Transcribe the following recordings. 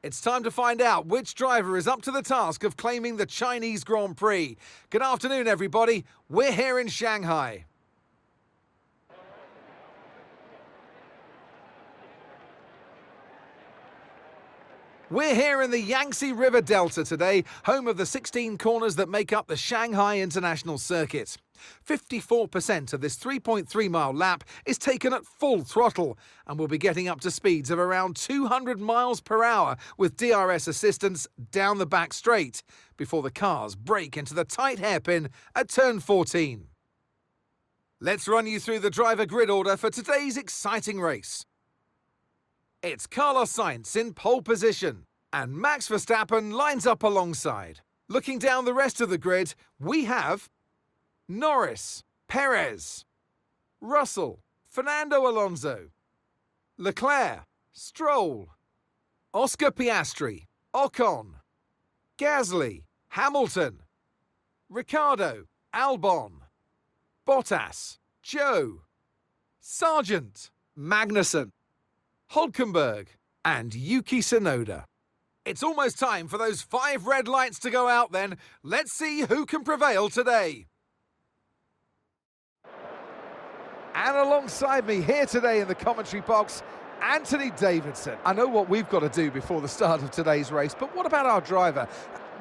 It's time to find out which driver is up to the task of claiming the Chinese Grand Prix. Good afternoon, everybody. We're here in Shanghai. We're here in the Yangtze River Delta today, home of the 16 corners that make up the Shanghai International Circuit. 54% of this 3.3-mile lap is taken at full throttle, and we'll be getting up to speeds of around 200 miles per hour with DRS assistance down the back straight before the cars brake into the tight hairpin at turn 14. Let's run you through the driver grid order for today's exciting race. It's Carlos Sainz in pole position, and Max Verstappen lines up alongside. Looking down the rest of the grid, we have Norris, Perez, Russell, Fernando Alonso, Leclerc, Stroll, Oscar Piastri, Ocon, Gasly, Hamilton, Ricciardo, Albon, Bottas, Joe, Sargent, Magnussen, Hülkenberg, and Yuki Tsunoda. It's almost time for those 5 red lights to go out then. Let's see who can prevail today. And alongside me here today in the commentary box, Anthony Davidson. I know what we've got to do before the start of today's race, but what about our driver?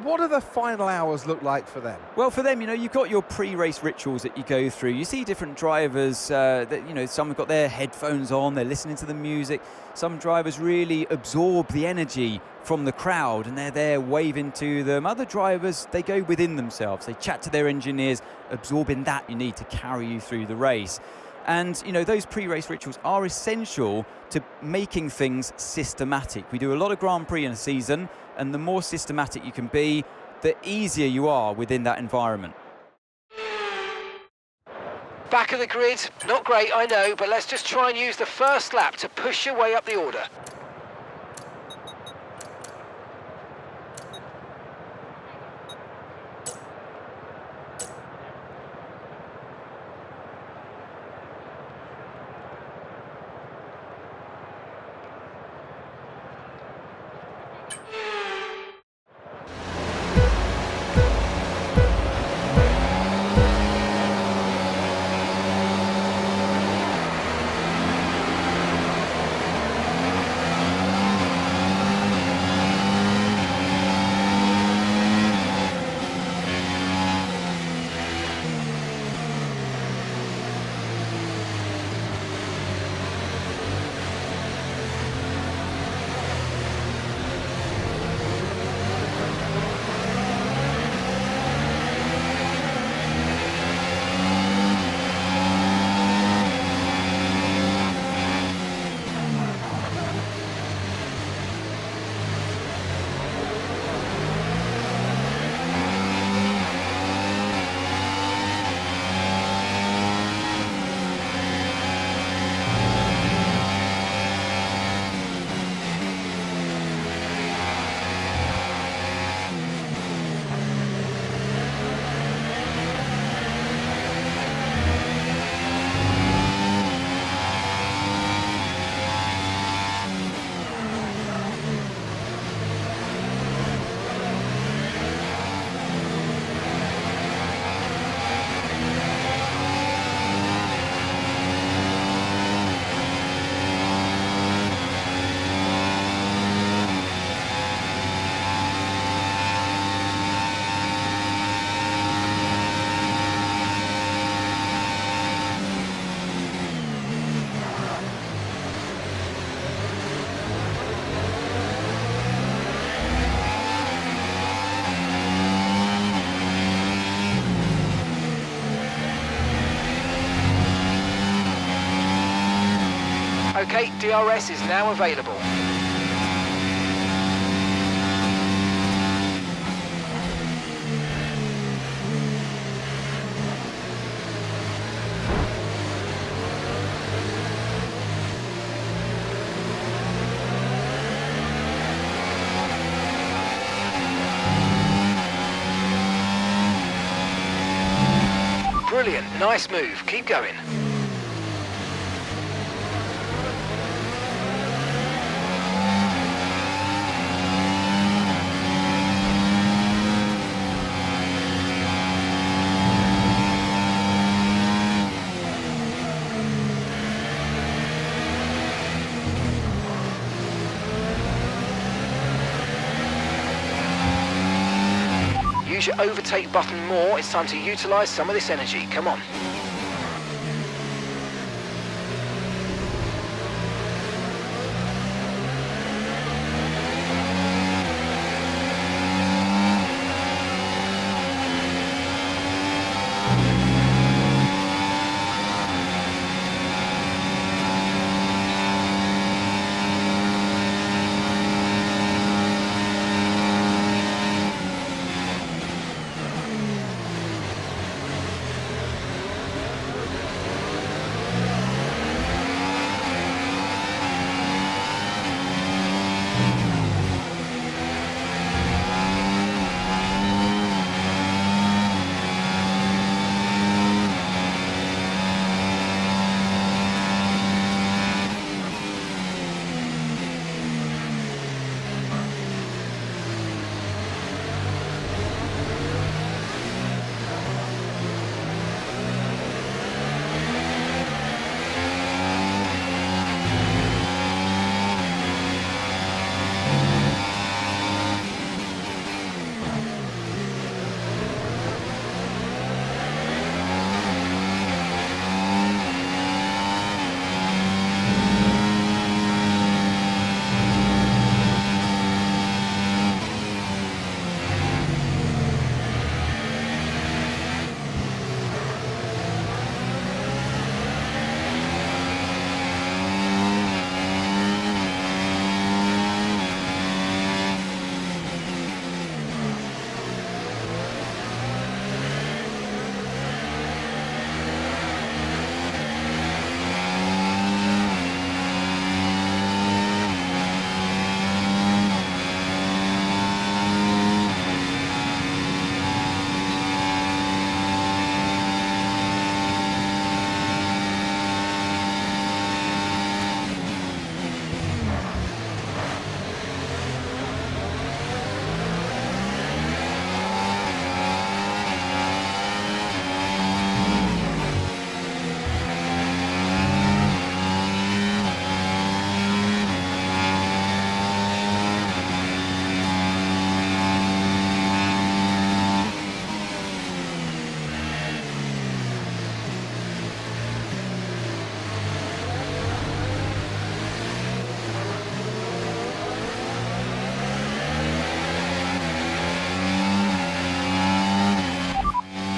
What do the final hours look like for them? Well, for them, you've got your pre-race rituals that you go through. You see different drivers some have got their headphones on, they're listening to the music. Some drivers really absorb the energy from the crowd and they're there waving to them. Other drivers, they go within themselves. They chat to their engineers, absorbing that you need to carry you through the race. And, those pre-race rituals are essential to making things systematic. We do a lot of Grand Prix in a season, and the more systematic you can be, the easier you are within that environment. Back of the grid, not great, I know, but let's just try and use the first lap to push your way up the order. Okay, DRS is now available. Brilliant, nice move, keep going. use your overtake button more. It's time to utilise some of this energy. Come on.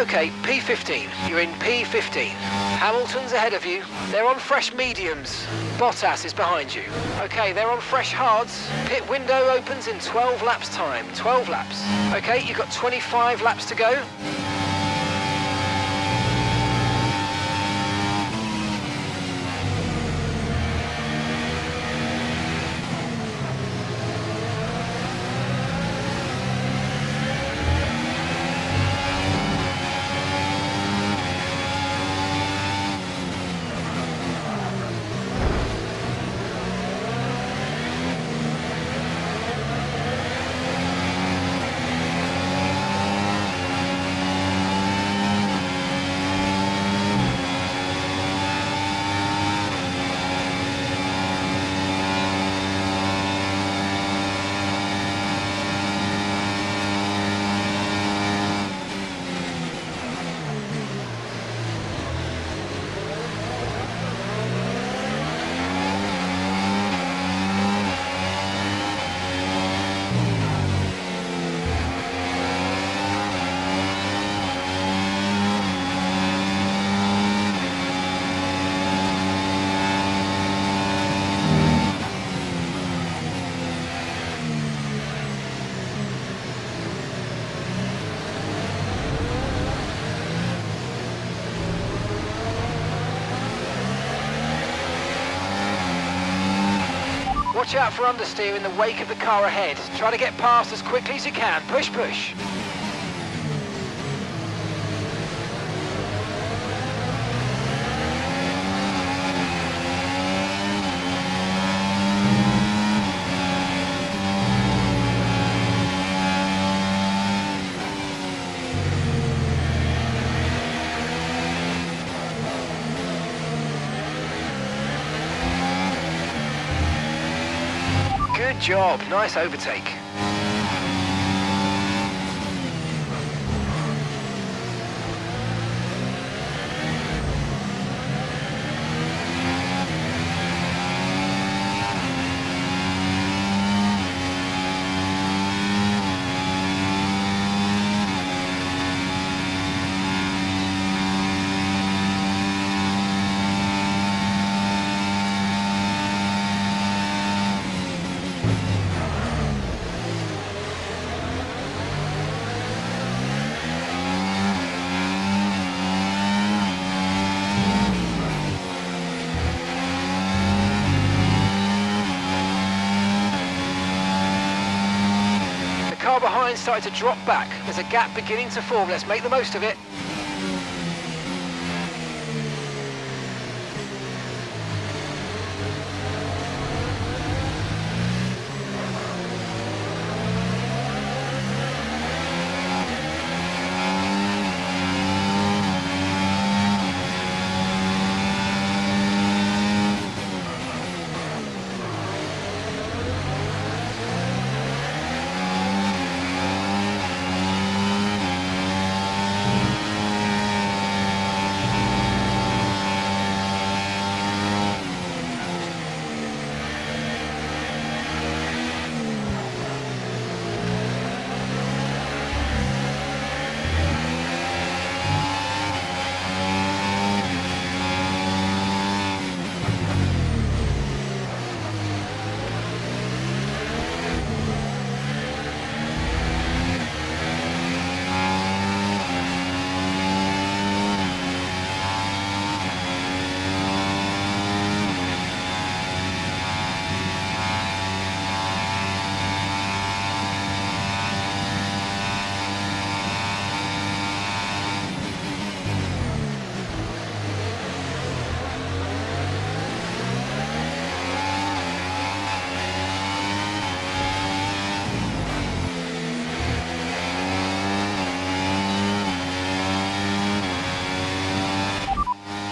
Okay, P15. You're in P15. Hamilton's ahead of you. They're on fresh mediums. Bottas is behind you. Okay, they're on fresh hards. Pit window opens in 12 laps time. 12 laps. Okay, you've got 25 laps to go. Watch out for understeer in the wake of the car ahead. Try to get past as quickly as you can. Push, push. Good job, nice overtake. line started to drop back. There's a gap beginning to form. Let's make the most of it.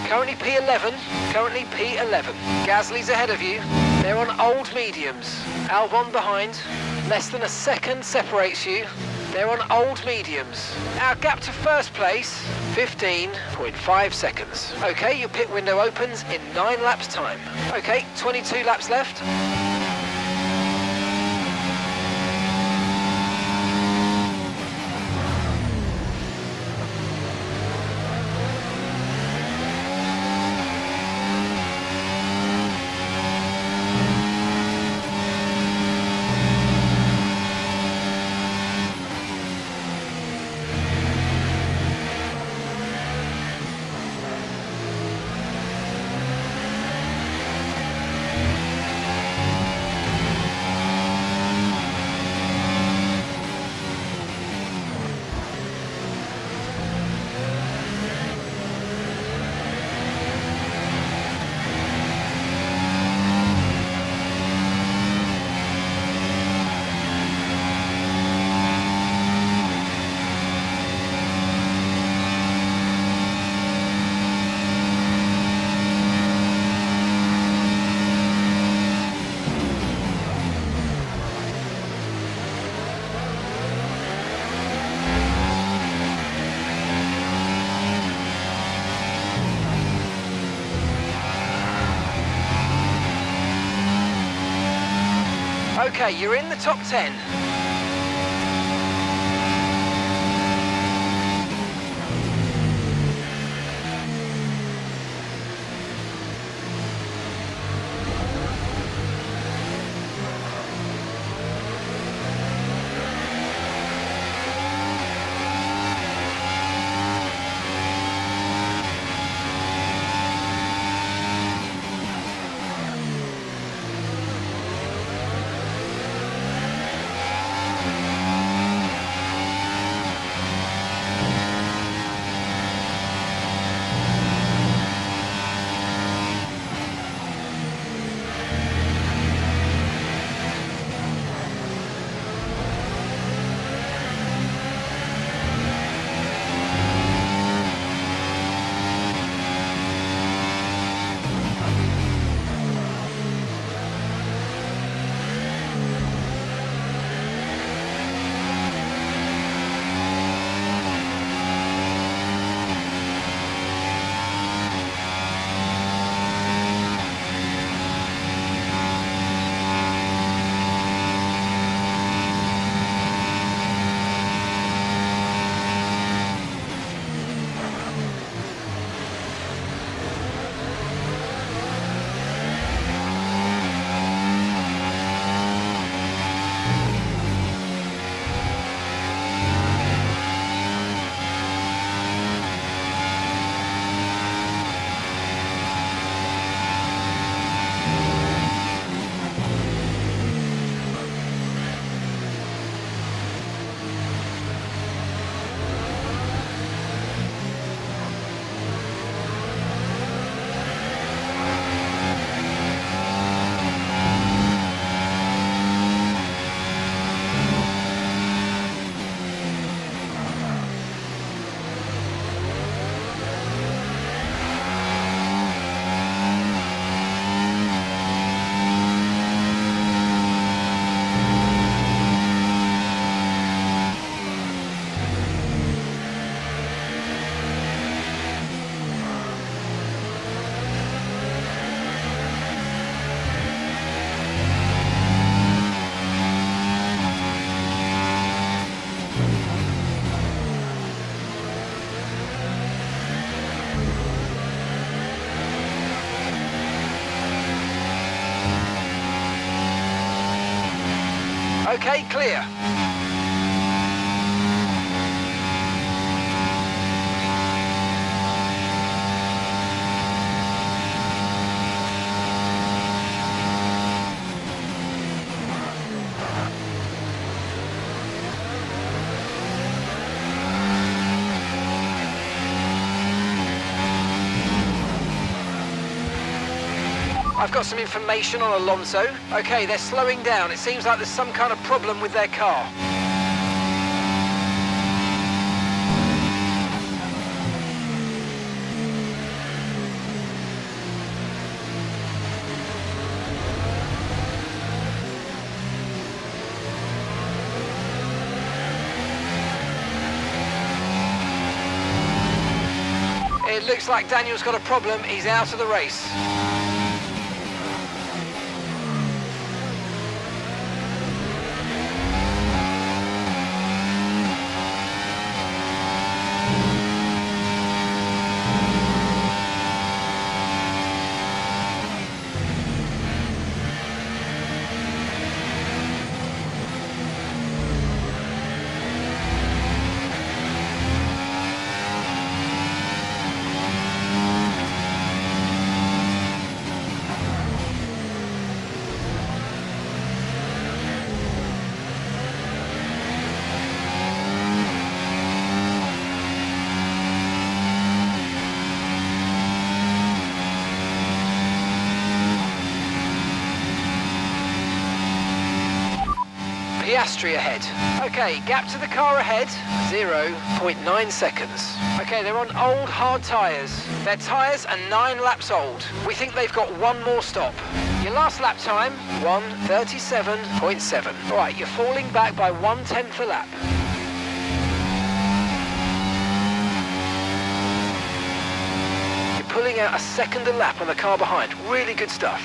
Currently P11, currently P11. Gasly's ahead of you. They're on old mediums. Albon behind. Less than a second separates you. They're on old mediums. Our gap to first place, 15.5 seconds. Okay, your pit window opens in 9 laps time. Okay, 22 laps left. Okay, you're in the top 10. Okay, clear. I've got some information on Alonso. Okay, they're slowing down. It seems like there's some kind of problem with their car. It looks like Daniel's got a problem. He's out of the race. Piastri ahead. Okay, gap to the car ahead, 0.9 seconds. Okay, they're on old hard tyres. Their tyres are 9 laps old. We think they've got one more stop. Your last lap time, 1:37.7. All right, you're falling back by 1/10 a lap. You're pulling out a second a lap on the car behind. Really good stuff.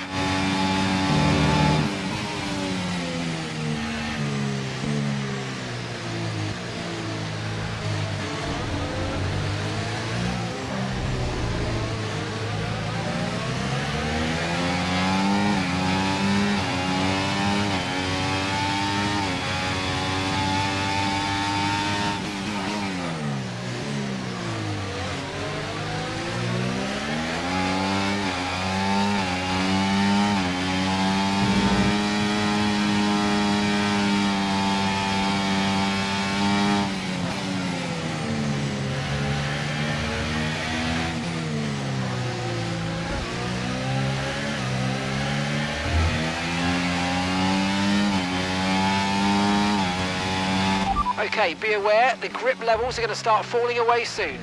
Okay, be aware, the grip levels are going to start falling away soon.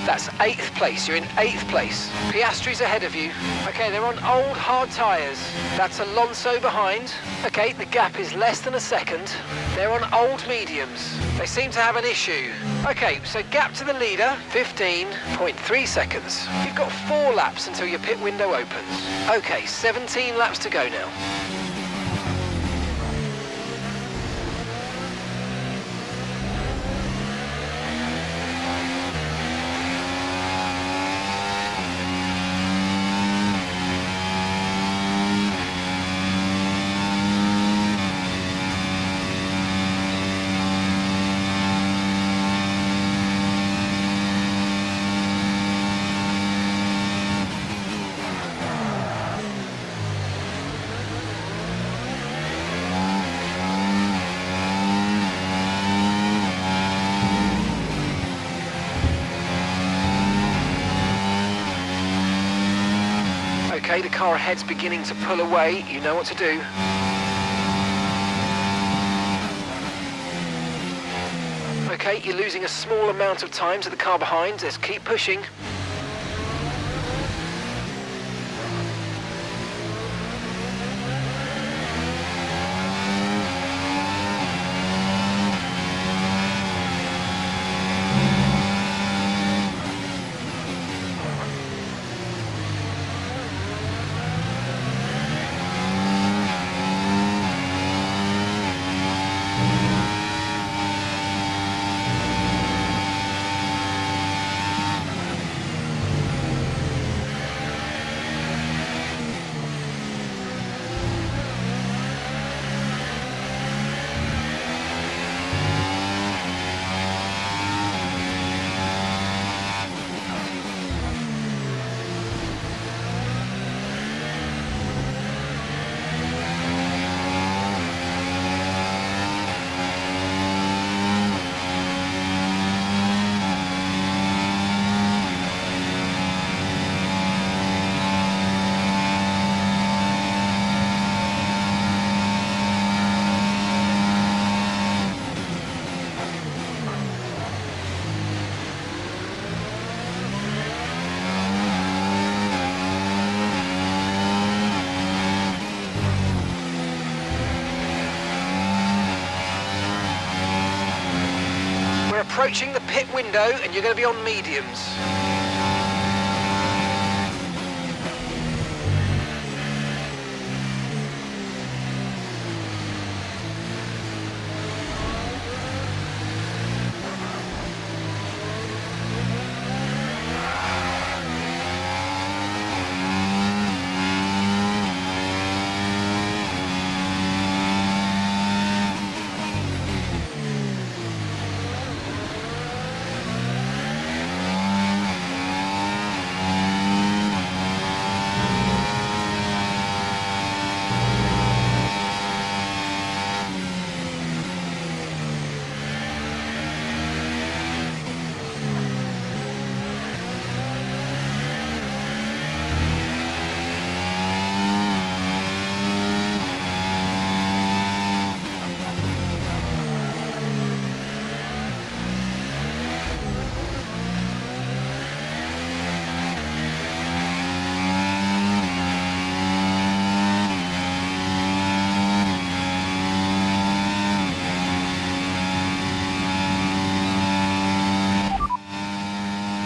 That's 8th place. You're in 8th place. Piastri's ahead of you. Okay, they're on old hard tyres. That's Alonso behind. Okay, the gap is less than a second. They're on old mediums. They seem to have an issue. Okay, so gap to the leader, 15.3 seconds. You've got 4 laps until your pit window opens. Okay, 17 laps to go now. Okay, the car ahead's beginning to pull away. You know what to do. Okay, you're losing a small amount of time to the car behind. Let's keep pushing. Approaching the pit window and you're going to be on mediums.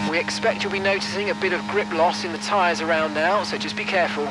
We expect you'll be noticing a bit of grip loss in the tyres around now, so just be careful.